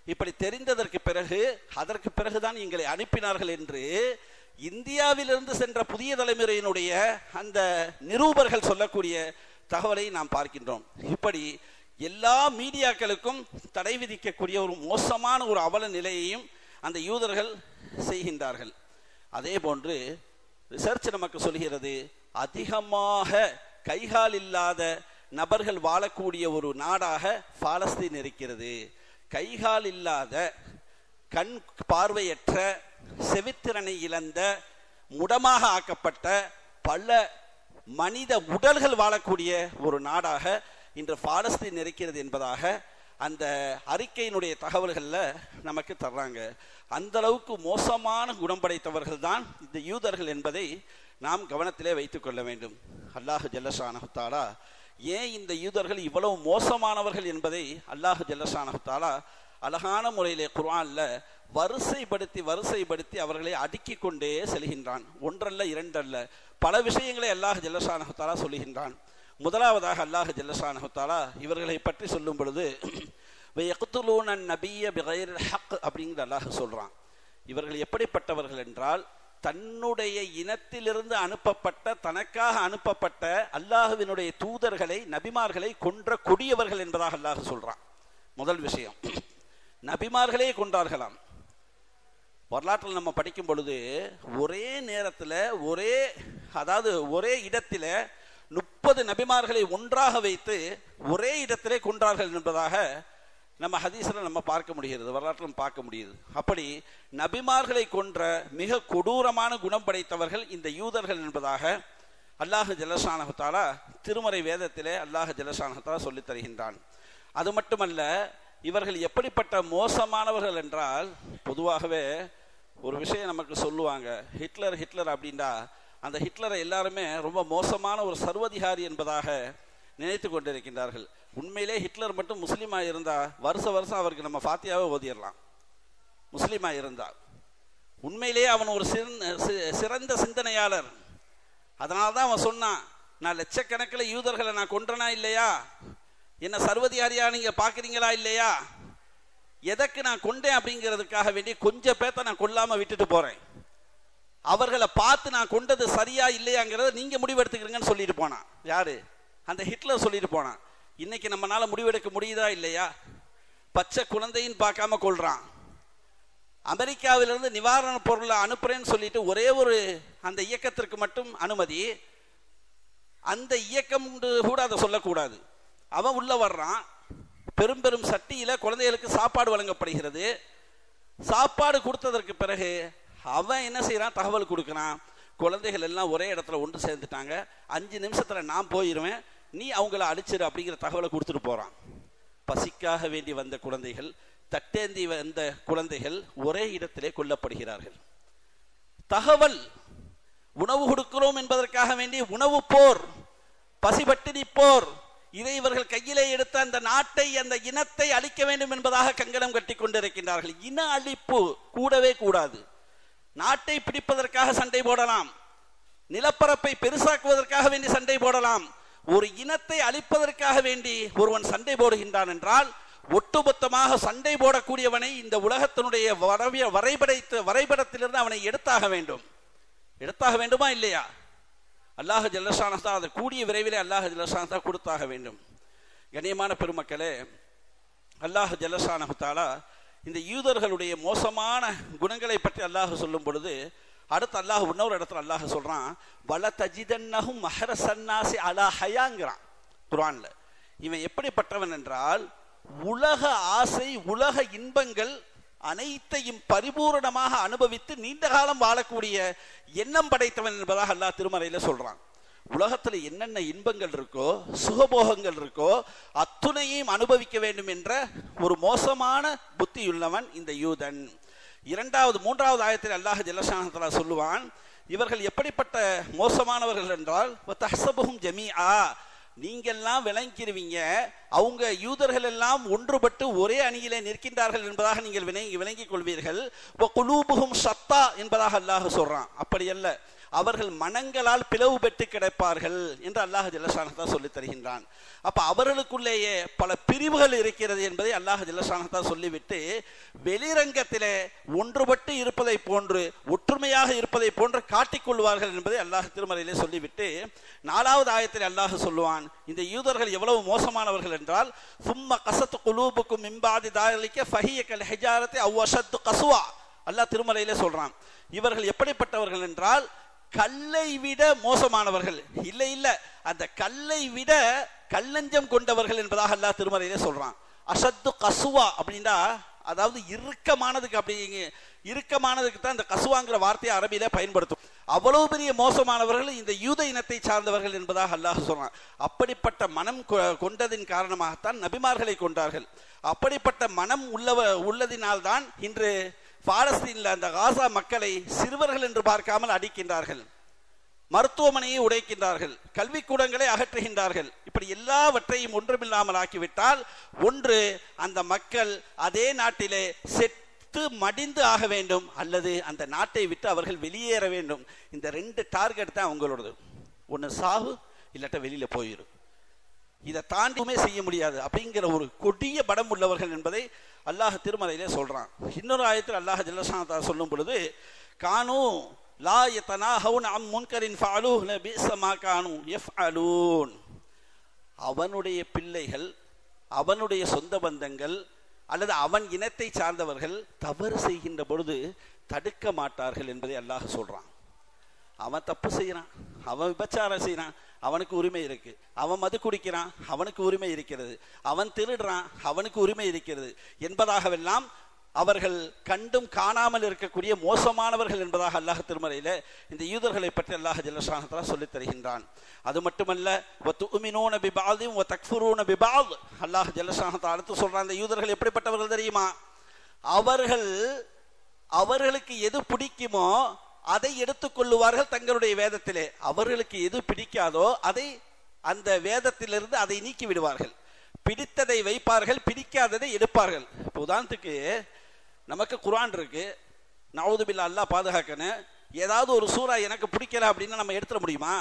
இப்படி தெரிந்ததற்கு பிறகு அதற்கு பிறகுதான் எங்களை அனுப்பினார்கள் என்று இந்தியாவிலிருந்து சென்ற புதிய தலைமுறையினுடைய அந்த நிரூபர்கள் சொல்லக்கூடிய தகவலை நாம் பார்க்கின்றோம். இப்படி எல்லா மீடியாக்களுக்கும் தடை விதிக்கக்கூடிய ஒரு மோசமான ஒரு அவல நிலையையும் அந்த யூதர்கள் செய்கின்றார்கள். அதே போன்று ரிசர்ச் நமக்கு சொல்கிறது, அதிகமாக கைகால் இல்லாத நபர்கள் வாழக்கூடிய ஒரு நாடாக பாலஸ்தீன் இருக்கிறது. கைகால் இல்லாத, கண் பார்வையற்ற, செவித்திறனை இழந்த, முடமாக ஆக்கப்பட்ட பல மனித உடல்கள் வாழக்கூடிய ஒரு நாடாக இன்று பாலஸ்தீன் இருக்கிறது என்பதாக அந்த அறிக்கையினுடைய தகவல்கள்ல நமக்கு தர்றாங்க. அந்த அளவுக்கு மோசமான குணம் படைத்தவர்கள் தான் இந்த யூதர்கள் என்பதை நாம் கவனத்திலே வைத்துக் கொள்ள வேண்டும். அல்லாஹ் ஜல்லஷானஹு தஆலா ஏன் இந்த யூதர்கள் இவ்வளவு மோசமானவர்கள் என்பதை அல்லாஹ் ஜல்லஷானஹு தஆலா அழகான முறையிலே குர்ஆன்ல வரிசைப்படுத்தி அவர்களை அடுக்கி கொண்டே செல்கின்றான். ஒன்றல்ல இரண்டல்ல, பல விஷயங்களை அல்லாஹ் ஜல்லஷானஹு தஆலா சொல்லுகின்றான். முதலாவதாக அல்லாஹ் ஜல்லஷானஹு தஆலா இவர்களை பற்றி சொல்லும் பொழுது வயக்துலூன நபிய்ய பிகைரில் ஹக் அப்படிங்கிற அல்லாஹ் சொல்றான். இவர்கள் எப்படிப்பட்டவர்கள் என்றால், தன்னுடைய இனத்திலிருந்து அனுப்பப்பட்ட, தனக்காக அனுப்பப்பட்ட அல்லாஹுவினுடைய தூதர்களை, நபிமார்களை கொன்ற கொடியவர்கள் என்பதாக அல்லாஹ் சொல்றான். முதல் விஷயம், நபிமார்களே கொண்டார்களாம். வரலாற்றில் நம்ம படிக்கும் பொழுது ஒரே நேரத்தில் ஒரே இடத்தில் 30 நபிமார்களை ஒன்றாக வைத்து ஒரே இடத்திலே கொன்றார்கள் என்பதாக நம்ம ஹதீஸ்ல நம்ம பார்க்க முடிகிறது, வரலாற்றிலும் பார்க்க முடியுது. அப்படி நபிமார்களை கொன்ற மிக கொடூரமான குணம் படைத்தவர்கள் இந்த யூதர்கள் என்பதாக அல்லாஹ் ஜல்லஷானஹு தஆலா திருமறை வேதத்திலே அல்லாஹ் ஜல்லஷானஹு தஆலா சொல்லித் தருகின்றான். அது மட்டுமல்ல, இவர்கள் எப்படிப்பட்ட மோசமானவர்கள் என்றால், பொதுவாகவே ஒரு விஷயம் நமக்கு சொல்லுவாங்க, ஹிட்லர் அப்படின்னா அந்த ஹிட்லரை எல்லாருமே ரொம்ப மோசமான ஒரு சர்வதிகாரி என்பதாக நினைத்து கொண்டிருக்கின்றார்கள். உண்மையிலே ஹிட்லர் மட்டும் முஸ்லீமா இருந்தா வருஷம் அவருக்கு நம்ம ஃபாத்தியாவை ஓதிடலாம். முஸ்லீமா இருந்தா உண்மையிலேயே அவன் ஒரு சிறந்த சிந்தனையாளர். அதனால தான் அவன் சொன்னான், நான் லட்சக்கணக்கில் யூதர்களை நான் கொன்றனா இல்லையா, என்ன சர்வதிகாரியா நீங்க பாக்குறீங்களா இல்லையா, எதற்கு நான் கொண்டேன் அப்படிங்கிறதுக்காக வேண்டி கொஞ்சம் பேர்த்த நான் கொல்லாம விட்டுட்டு போறேன், அவர்களை பார்த்து நான் கொண்டது சரியா இல்லையாங்கிறத நீங்க முடிவெடுத்துக்கிறீங்கன்னு சொல்லிட்டு போனான். யாரு? அந்த ஹிட்லர் சொல்லிட்டு போனான். இன்னைக்கு நம்மளால முடிவெடுக்க முடியுதா இல்லையா? பச்சை குழந்தைன்னு பார்க்காம கொள்றான். அமெரிக்காவிலிருந்து நிவாரண பொருளை அனுப்புறேன்னு சொல்லிட்டு ஒரே ஒரு அந்த இயக்கத்திற்கு மட்டும் அனுமதி, அந்த இயக்கம் கூட அதை சொல்லக்கூடாது. அவன் உள்ள வர்றான், பெரும் சட்டியில குழந்தைகளுக்கு சாப்பாடு வழங்கப்படுகிறது. சாப்பாடு கொடுத்ததற்கு பிறகு அவன் என்ன செய்யறான், தகவல் கொடுக்கிறான், குழந்தைகள் எல்லாம் ஒரே இடத்துல ஒன்று சேர்ந்துட்டாங்க, 5 நிமிஷத்துல நான் போயிடுவேன், நீ அவங்கள அடிச்சிரு அப்படிங்கிற தகவலை கொடுத்துட்டு போறான். பசிக்காக வேண்டி வந்த குழந்தைகள், தட்டேந்தி வந்த குழந்தைகள் ஒரே இடத்திலே கொல்லப்படுகிறார்கள். தகவல், உணவு கொடுக்கிறோம் என்பதற்காக வேண்டி உணவு போர், பசிபட்டினி போர், இதை இவர்கள் கையிலே எடுத்த அந்த நாட்டை, அந்த இனத்தை அழிக்க வேண்டும் என்பதாக கங்கணம் கட்டி கொண்டிருக்கின்றார்கள். இன அழிப்பு கூடவே கூடாது. நாட்டை பிடிப்பதற்காக சண்டை போடலாம், நிலப்பரப்பை பெருசாக்குவதற்காக வேண்டி சண்டை போடலாம். ஒரு இனத்தை அழிப்பதற்காக வேண்டி ஒருவன் சண்டை போடுகின்றான் என்றால், ஒட்டுமொத்தமாக சண்டை போடக்கூடியவனை இந்த உலகத்தினுடைய வரைபடத்திலிருந்து அவனை எடுத்தாக வேண்டும். எடுத்தாக வேண்டுமா இல்லையா? அல்லாஹ் ஜல்லஷானஹு தஆலா அதை கூடிய விரைவிலே அல்லாஹ் ஜல்லஷானஹு தஆலா கொடுத்தாக வேண்டும். கண்ணியமான பெருமக்களே, அல்லாஹ் ஜல்லஷானஹு தஆலா இந்த யூதர்களுடைய மோசமான குணங்களை பற்றி அல்லாஹ் சொல்லும் பொழுது, அடுத்து அல்லாஹ் இன்னொரு இடத்துல அல்லாஹ் சொல்றான், வல தஜிதன்னஹும் மஹரசன்னாசி அலா ஹயாங்கிறான் குர்ஆன்ல. இவன் எப்படிப்பட்டவன் என்றால், உலக ஆசை, உலக இன்பங்கள் அனைத்தையும் பரிபூரணமாக அனுபவித்து நீண்ட காலம் வாழக்கூடிய எண்ணம் படைத்தவன் என்பதாக அல்லாஹ் திருமறையில சொல்றான். உலகத்துல என்னென்ன இன்பங்கள் இருக்கோ, சுகபோகங்கள் இருக்கோ, அத்துணையும் அனுபவிக்க வேண்டும் என்ற ஒரு மோசமான புத்தியுள்ளவன் இந்த யூதன். மூன்றாவது ஆயத்தில் அல்லாஹ் ஜல்லஷானஹு தஆலா சொல்லுவான், இவர்கள் எப்படிப்பட்ட மோசமானவர்கள் என்றால், வதஹ்சபுஹும் ஜமீஆ, நீங்கெல்லாம் விளங்கிடுவீங்க, அவங்க யூதர்கள் எல்லாம் ஒன்றுபட்டு ஒரே அணியிலே நிற்கின்றார்கள் என்பதாக நீங்கள் விளங்கிக் கொள்வீர்கள். குலூபுஹும் ஷத்தா என்பதாக அல்லாஹ் சொல்றான். அப்படி அல்ல, அவர்கள் மனங்களால் பிளவு பெற்று கிடப்பார்கள் என்று அல்லாஹ் ஜல்லஷானஹு தஆலா சொல்லித் தருகின்றான். அப்ப அவர்களுக்குள்ளேயே பல பிரிவுகள் இருக்கிறது என்பதை அல்லாஹ் ஜல்லஷானஹு தஆலா சொல்லிவிட்டு, வெளிரங்கத்திலே ஒன்றுபட்டு இருப்பதை போன்று, ஒற்றுமையாக இருப்பதை போன்று காட்டிக்கொள்வார்கள் என்பதை அல்லாஹ் திருமறையிலே சொல்லிவிட்டு 4வது ஆயத்தில் அல்லாஹ் சொல்லுவான், இந்த யூதர்கள் எவ்வளவு மோசமானவர்கள் என்றால், சும்ம கஸத் குலூபுக்கும் மின் பஅதி தாலிக ஃபஹிய கல் ஹிஜாரத்தி அவ் அஷத்து கஸ்வா. அல்லாஹ் திருமறையிலே சொல்றான், இவர்கள் எப்படிப்பட்டவர்கள் என்றால், கல்லை விட மோசமானவர்கள். இல்ல, அந்த கல்லை விட கல்லஞ்சம் கொண்டவர்கள் என்பதாக அல்லாஹ் திருமறையிலே சொல்றான். அஷத்து கசுவா அப்படின்னா, அதாவது இறுக்கமானதுக்கு தான் இந்த கசுவாங்கிற வார்த்தையை அரபியில பயன்படுத்தும். அவ்வளவு பெரிய மோசமானவர்கள் இந்த யூத இனத்தை சார்ந்தவர்கள் என்பதாக அல்லாஹ் சொல்றான். அப்படிப்பட்ட மனம் கொண்டதின் காரணமாகத்தான் நபிமார்களை கொண்டார்கள். அப்படிப்பட்ட மனம் உள்ளதினால்தான் இன்று பாலஸ்தீனில் அந்த காசா மக்களை சிறுவர்கள் என்று பார்க்காமல் அடிக்கின்றார்கள். மருத்துவமனையை உடைக்கின்றார்கள், கல்விக்கூடங்களை அகற்றுகின்றார்கள். இப்படி எல்லாவற்றையும் ஒன்றுமில்லாமல் ஆக்கிவிட்டால் ஒன்று அந்த மக்கள் அதே நாட்டிலே செத்து மடிந்து ஆக வேண்டும், அல்லது அந்த நாட்டை விட்டு அவர்கள் வெளியேற வேண்டும். இந்த 2 டார்கெட் தான் அவங்களோடது. ஒன்று சாவு, இல்லாட்ட வெளியில போயிடும். இதை தாண்டியுமே செய்ய முடியாது அப்படிங்கிற ஒரு கொடிய படம் உள்ளவர்கள் என்பதை அல்லாஹ் திருமறையிலே சொல்றான். இன்னொரு ஆயத்தில் அல்லாஹ் ஜல்லஷானஹு சொல்லும் பொழுது, கானு லா யதனாஹவுன அன் முன்கரின் ஃபஅலூஹு லபிஸ மா கானு யஃஅலூன். அவனுடைய பிள்ளைகள், அவனுடைய சொந்த பந்தங்கள் அல்லது அவன் இனத்தை சார்ந்தவர்கள் தவறு செய்கின்ற பொழுது தடுக்க மாட்டார்கள் என்பதை அல்லாஹ் சொல்றான். அவன் தப்பு செய்யறான், அவன் விபச்சாரம் செய்யறான், அவனுக்கு உரிமை இருக்கு. அவன் மது குடிக்கிறான், அவனுக்கு உரிமை இருக்கிறது. அவன் திருடுறான், அவனுக்கு உரிமை இருக்கிறது என்பதாகவெல்லாம் அவர்கள் கண்டும் காணாமல் இருக்கக்கூடிய மோசமானவர்கள் என்பதாக அல்லாஹ் திருமறையில இந்த யூதர்களை பற்றி அல்லாஹ் ஜல்லஷானஹு தஆலா சொல்லித் தருகின்றான். அது மட்டுமல்ல, வதுமினூன பிபஅதின் வதக்ஃபுரூன பிபஅத். அல்லாஹ் ஜல்லஷானஹு தஆலா அடுத்து சொல்றான், இந்த யூதர்கள் எப்படிப்பட்டவர்கள் தெரியுமா? அவர்களுக்கு எது பிடிக்குமோ அதை எடுத்துக்கொள்ளுவார்கள் தங்களுடைய வேதத்திலே. அவர்களுக்கு எது பிடிக்காதோ அதை அந்த வேதத்திலிருந்து அதை நீக்கி விடுவார்கள். பிடித்ததை வைப்பார்கள், பிடிக்காததை எடுப்பார்கள். இப்போ உதாரணத்துக்கு நமக்கு குர்ஆன் இருக்கு, நஊது பில்லாஹ், அல்லாஹ் பாதுகாக்கணும். ஏதாவது ஒரு சூரா எனக்கு பிடிக்கல அப்படின்னா நம்ம எடுத்துட முடியுமா?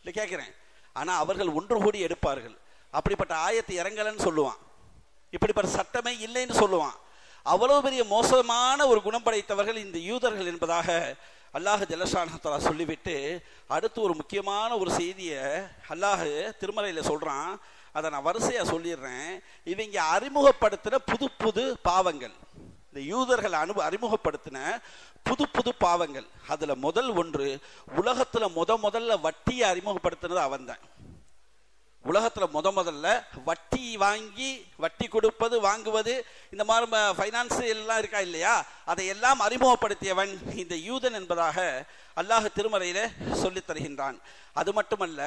இல்லை கேட்கிறேன். ஆனால் அவர்கள் ஒன்று கூடி எடுப்பார்கள். அப்படிப்பட்ட ஆயத்து இறங்கலன்னு சொல்லுவான், இப்படிப்பட்ட சட்டமே இல்லைன்னு சொல்லுவான். அவ்வளவு பெரிய மோசமான ஒரு குணம் படைத்தவர்கள் இந்த யூதர்கள் என்பதாக அல்லாஹ் ஜல்லஷானஹு தஆலா சொல்லிவிட்டு அடுத்து ஒரு முக்கியமான ஒரு செய்தியை அல்லாஹ் திருமறையில சொல்றான். அதை நான் வரிசையா சொல்லிடுறேன். இவங்க அறிமுகப்படுத்தின புது புது பாவங்கள், இந்த யூதர்கள் அறிமுகப்படுத்தின புது புது பாவங்கள். அதுல முதல் ஒன்று, உலகத்துல முதல்ல வட்டியை அறிமுகப்படுத்தினது அவன் தான். உலகத்துல முதல்ல வட்டி வாங்கி, வட்டி கொடுப்பது, வாங்குவது, இந்த மாதிரி ஃபைனான்ஸ் எல்லாம் இருக்கா இல்லையா, அதையெல்லாம் அறிமுகப்படுத்தியவன் இந்த யூதன் என்பதாக அல்லாஹ் திருமறையில சொல்லித் தருகின்றான். அது மட்டுமல்ல,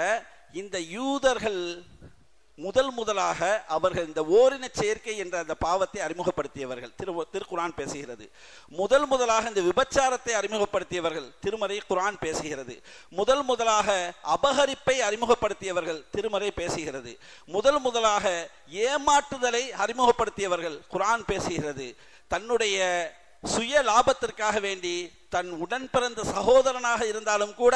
இந்த யூதர்கள் முதலாக அவர்கள் இந்த ஓரின சேர்க்கை என்ற அந்த பாவத்தை அறிமுகப்படுத்தியவர்கள் திருக்குர்ஆன் பேசுகிறது. முதலாக இந்த விபச்சாரத்தை அறிமுகப்படுத்தியவர்கள் திருமறை குர்ஆன் பேசுகிறது. முதலாக அபகரிப்பை அறிமுகப்படுத்தியவர்கள் திருமறை பேசுகிறது. முதலாக ஏமாற்றுதலை அறிமுகப்படுத்தியவர்கள் குர்ஆன் பேசுகிறது. தன்னுடைய சுய லாபத்திற்காக வேண்டி தன் உடன் பிறந்த சகோதரனாக இருந்தாலும் கூட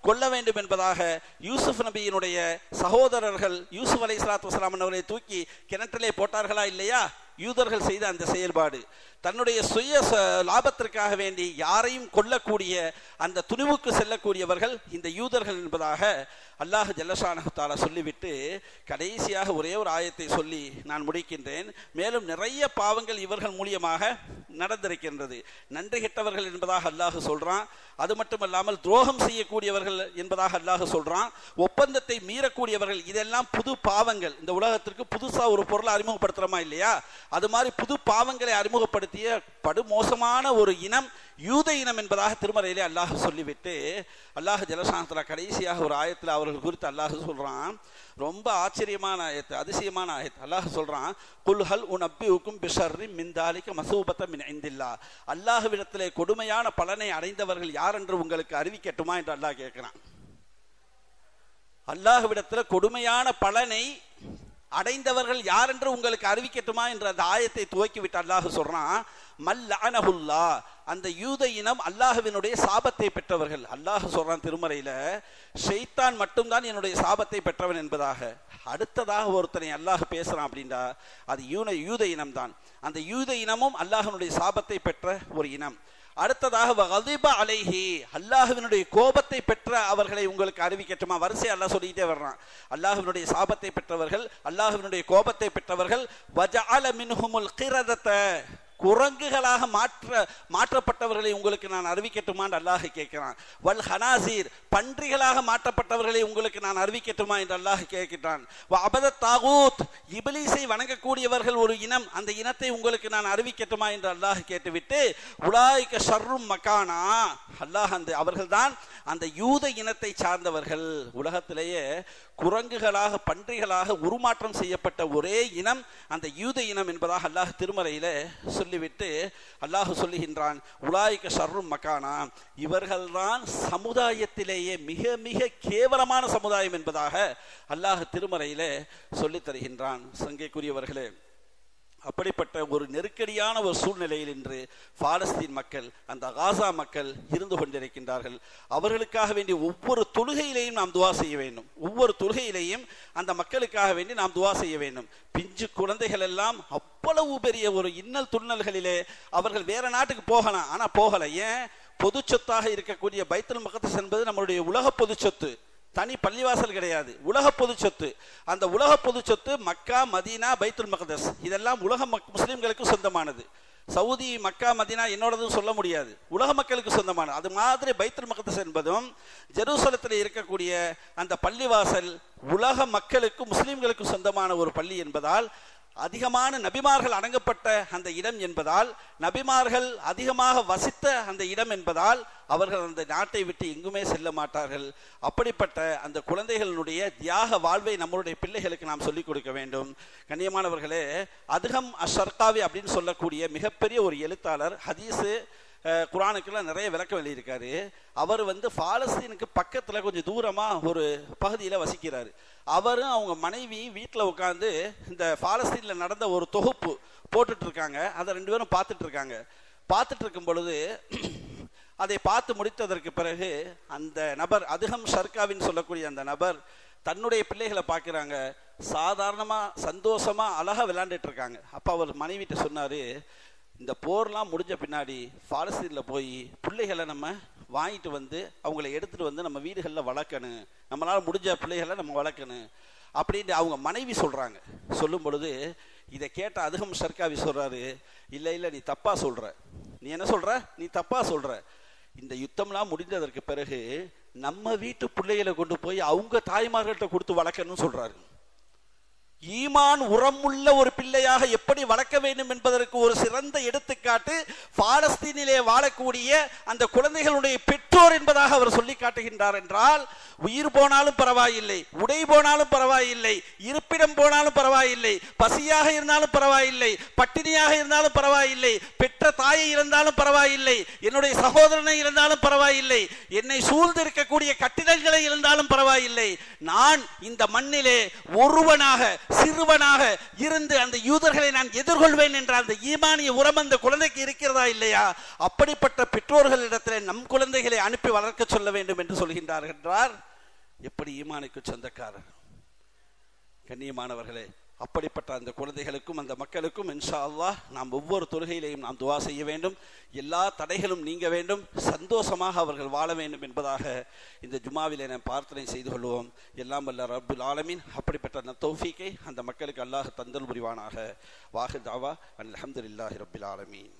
கொல்ல வேண்டும் என்பதாக யூசுப் நபியினுடைய சகோதரர்கள் யூசுப் அலைஹிஸ்ஸலாத்து வஸ்ஸலாம் அவர்களை தூக்கி கிணற்றிலே போட்டார்களா இல்லையா? யூதர்கள் செய்த அந்த செயல்பாடு. தன்னுடைய சுய லாபத்திற்காக வேண்டி யாரையும் கொல்லக்கூடிய அந்த துணிவுக்கு செல்லக்கூடியவர்கள் இந்த யூதர்கள் என்பதாக அல்லாஹ் ஜல்லஷானஹு தஆலா சொல்லிவிட்டு கடைசியாக ஒரே ஒரு ஆயத்தை சொல்லி நான் முடிக்கின்றேன். மேலும் நிறைய பாவங்கள் இவர்கள் மூலியமாக நடந்திருக்கின்றது. நன்றி கெட்டவர்கள் என்பதாக அல்லாஹ் சொல்றான். அது மட்டுமல்லாமல் துரோகம் செய்யக்கூடியவர்கள் என்பதாக அல்லாஹ் சொல்றான். ஒப்பந்தத்தை மீறக்கூடியவர்கள், இதெல்லாம் புது பாவங்கள். இந்த உலகத்திற்கு புதுசா ஒரு பொருளை அறிமுகப்படுத்துறோமா இல்லையா, அது மாதிரி புது பாவங்களை அறிமுகப்படுத்திய படுமோசமான ஒரு இனம் யூத இனம் என்பதாக திருமறையிலே அல்லாஹ் சொல்லிவிட்டு அல்லாஹ் ஜல்லஷானஹு தஆலா கடைசியாக ஒரு ஆயத்தில் அவர்கள் குறித்து அல்லாஹ் சொல்றான். ரொம்ப ஆச்சரியமான ஆயத்து, அதிசயமான ஆயத்து. அல்லாஹ் சொல்றான், குல் ஹல் உனப்பியுக்கும் பிஷர்ரின் மின் தாலிக மஸூபத்தன் மின் இன்தில்லாஹ். அல்லாஹ்விடத்திலே கொடுமையான பலனை அடைந்தவர்கள் யார் என்று உங்களுக்கு அறிவிக்கட்டுமா என்று அல்லாஹ் கேட்கிறான். அல்லாஹ்விடத்தில் கொடுமையான பலனை அடைந்தவர்கள் யார் என்று உங்களுக்கு அறிவிக்கட்டுமா என்ற அந்த ஆயத்தை துவக்கி விட்டு அல்லாஹ் சொல்றான், மல்லஅனஹுல்லா, அந்த யூத இனம் அல்லாஹ்வினுடைய சாபத்தை பெற்றவர்கள். அல்லாஹ் சொல்றான் திருமறையில, ஷைத்தான் மட்டும்தான் என்னுடைய சாபத்தை பெற்றவன் என்பதாக. அடுத்ததாக ஒருத்தனை அல்லாஹ் பேசுறான் அப்படின்னா அது யூத இனம் தான். அந்த யூத இனமும் அல்லாஹ்வினுடைய சாபத்தை பெற்ற ஒரு இனம். அடுத்ததாக வகதிப அலைஹி, அல்லாஹ்வினுடைய கோபத்தை பெற்ற அவர்களை உங்களுக்கு அறிவிக்கட்டுமா? வரிசை அல்லாஹ் சொல்லிக்கிட்டே வர்றான். அல்லாஹ்வினுடைய சாபத்தை பெற்றவர்கள், அல்லாஹ்வினுடைய கோபத்தை பெற்றவர்கள், வஜஅல மின்ஹுமுல் கிரதத, குரங்குகளாக மாற்றப்பட்டவர்களை உங்களுக்கு நான் அறிவிக்கட்டுமா என்று அல்லாஹ் கேட்கிறான். வல் ஹனாசீர், பன்றிகளாக மாற்றப்பட்டவர்களை உங்களுக்கு நான் அறிவிக்கட்டுமா என்று அல்லாஹ் கேட்கிறான். வஅபத தாகூத், இப்லீஸை வணங்கக்கூடியவர்கள் ஒரு இனம், அந்த இனத்தை உங்களுக்கு நான் அறிவிக்கட்டுமா என்று அல்லாஹ் கேட்டுவிட்டு, உலாயிக ஷர்ரும் மகானா, அல்லாஹ் அந்த அவர்கள்தான் அந்த யூத இனத்தை சார்ந்தவர்கள். உலகத்திலேயே குரங்குகளாக பன்றிகளாக உருமாற்றம் செய்யப்பட்ட ஒரே இனம் அந்த யூத இனம் என்பதாக அல்லாஹ் திருமறையில சொல்லி சொல்லிவிட்டு அல்லாஹ் சொல்லுகின்றான், உலாயிக ஷர்ரும் மக்கானா, இவர்கள்தான் சமுதாயத்திலேயே மிக மிக கேவலமான சமுதாயம் என்பதாக அல்லாஹ் திருமறையிலே சொல்லித் தருகின்றான். சங்கைக்குரியவர்களே, அப்படிப்பட்ட ஒரு நெருக்கடியான ஒரு சூழ்நிலையில் இன்று பாலஸ்தீன் மக்கள், அந்த காசா மக்கள் இருந்து கொண்டிருக்கின்றார்கள். அவர்களுக்காக வேண்டி ஒவ்வொரு தொழுகையிலையும் நாம் துவா செய்ய வேண்டும். ஒவ்வொரு தொழுகையிலையும் அந்த மக்களுக்காக வேண்டி நாம் துவா செய்ய வேண்டும். பிஞ்சு குழந்தைகள் எல்லாம் அவ்வளவு பெரிய ஒரு இன்னல் துண்ணல்களிலே அவர்கள் வேற நாட்டுக்கு போகலாம், ஆனா போகல. ஏன்? பொது சொத்தாக இருக்கக்கூடிய பைத்துல் மக்தஸ் என்பது நம்மளுடைய உலக பொது சொத்து, தனி பள்ளிவாசல் கிடையாது, உலக பொது சொத்து. அந்த உலக பொது சொத்து மக்கா, மதீனா, பைத்துல் மக்தஸ் இதெல்லாம் உலக முஸ்லிம்களுக்கு சொந்தமானது. சவுதி, மக்கா, மதீனா என்னோடதும் சொல்ல முடியாது, உலக மக்களுக்கு சொந்தமானது. அது மாதிரி பைத்துல் மக்தஸ் என்பதும் ஜெருசலத்தில் இருக்கக்கூடிய அந்த பள்ளிவாசல் உலக மக்களுக்கு, முஸ்லிம்களுக்கு சொந்தமான ஒரு பள்ளி என்பதால், அதிகமான நபிமார்கள் அடங்கப்பட்ட அந்த இடம் என்பதால், நபிமார்கள் அதிகமாக வசித்த அந்த இடம் என்பதால் அவர்கள் அந்த நாட்டை விட்டு எங்குமே செல்ல மாட்டார்கள். அப்படிப்பட்ட அந்த குழந்தைகளுடைய தியாக வாழ்வை நம்மளுடைய பிள்ளைகளுக்கு நாம் சொல்லிக் கொடுக்க வேண்டும். கண்ணியமானவர்களே, அதுகம் அஷர்காவி அப்படின்னு சொல்லக்கூடிய மிகப்பெரிய ஒரு எழுத்தாளர், ஹதீஸு குரானுக்கெல்லாம் நிறைய விளக்கம் எழுதியிருக்காரு. அவர் பாலஸ்தீனுக்கு பக்கத்தில் கொஞ்சம் தூரமாக ஒரு பகுதியில் வசிக்கிறார். அவரும் அவங்க மனைவி வீட்டில் உட்காந்து இந்த பாலஸ்தீனில் நடந்த ஒரு தொகுப்பு போட்டுட்டு இருக்காங்க. அதை 2 பேரும் பார்த்துட்டு இருக்காங்க. பார்த்துட்டு இருக்கும் பொழுது அதை பார்த்து முடித்ததற்கு பிறகு அந்த நபர், அதுகம் ஷர்காவின்னு சொல்லக்கூடிய அந்த நபர், தன்னுடைய பிள்ளைகளை பார்க்குறாங்க. சாதாரணமாக சந்தோஷமாக அழகாக விளையாண்டுட்டு இருக்காங்க. அப்போ அவர் மனைவிட்ட சொன்னார், இந்த போர்லாம் முடிஞ்ச பின்னாடி பாலஸ்தீனில் போய் பிள்ளைகளை நம்ம வாங்கிட்டு அவங்கள எடுத்துகிட்டு நம்ம வீடுகளில் வளர்க்கணும், நம்மளால் முடிஞ்ச பிள்ளைகளை நம்ம வளர்க்கணும் அப்படின்னு அவங்க மனைவி சொல்கிறாங்க. சொல்லும் பொழுது இதை கேட்ட அதுகம் ஷர்காவி சொல்கிறாரு, இல்லை இல்லை, நீ தப்பாக சொல்கிற. நீ என்ன சொல்கிற? நீ தப்பாக சொல்கிற. இந்த யுத்தம்லாம் முடிந்ததற்கு பிறகு நம்ம வீட்டு பிள்ளைகளை கொண்டு போய் அவங்க தாய்மார்கள்ட்ட கொடுத்து வளர்க்கணும்னு சொல்கிறாரு. ஈமான் உரமுள்ள ஒரு பிள்ளையாக எப்படி வளர்க்க வேண்டும் என்பதற்கு ஒரு சிறந்த எடுத்துக்காட்டு பாலஸ்தீனிலே வாழக்கூடிய அந்த குழந்தைகளுடைய பெற்றோர் என்பதாக அவர் சொல்லி காட்டுகின்றார். என்றால் உயிர் போனாலும் பரவாயில்லை, உடை போனாலும் பரவாயில்லை, இருப்பிடம் போனாலும் பரவாயில்லை, பசியாக இருந்தாலும் பரவாயில்லை, பட்டினியாக இருந்தாலும் பரவாயில்லை, பெற்ற தாயை இருந்தாலும் பரவாயில்லை, என்னுடைய சகோதரனை இருந்தாலும் பரவாயில்லை, என்னை சூழ்ந்து இருக்கக்கூடிய கட்டிடங்களை இருந்தாலும் பரவாயில்லை, நான் இந்த மண்ணிலே ஒருவனாக சிறுவனாக இருந்து அந்த யூதர்களை நான் எதிர்கொள்வேன் என்ற அந்த ஈமானிய உரம் அந்த குழந்தைக்கு இருக்கிறதா இல்லையா? அப்படிப்பட்ட பெற்றோர்களிடத்தில் நம் குழந்தைகளை அனுப்பி வளர்க்க சொல்ல வேண்டும் என்று சொல்கின்றார்கள் என்றார். எப்படி ஈமானுக்கு சொந்தக்காரர்? கண்ணியமானவர்களே, அப்படிப்பட்ட அந்த குழந்தைகளுக்கும் அந்த மக்களுக்கும் இன்ஷா அல்லாஹ் நாம் ஒவ்வொரு தொழுகையிலையும் நாம் துவா செய்ய வேண்டும். எல்லா தடைகளும் நீங்க வேண்டும், சந்தோஷமாக அவர்கள் வாழ வேண்டும் என்பதாக இந்த ஜுமாவிலே நாம் பிரார்த்தனை செய்து கொள்வோம். எல்லாம் வல்ல ரப்புல் ஆலமீன் அப்படிப்பட்ட தௌஃபீக்கை அந்த மக்களுக்கு அல்லாஹ் தந்தல் புரிவானாக. வாஹிர் தாவா அல்ஹம்துலில்லாஹி ரப்பில் ஆலமீன்.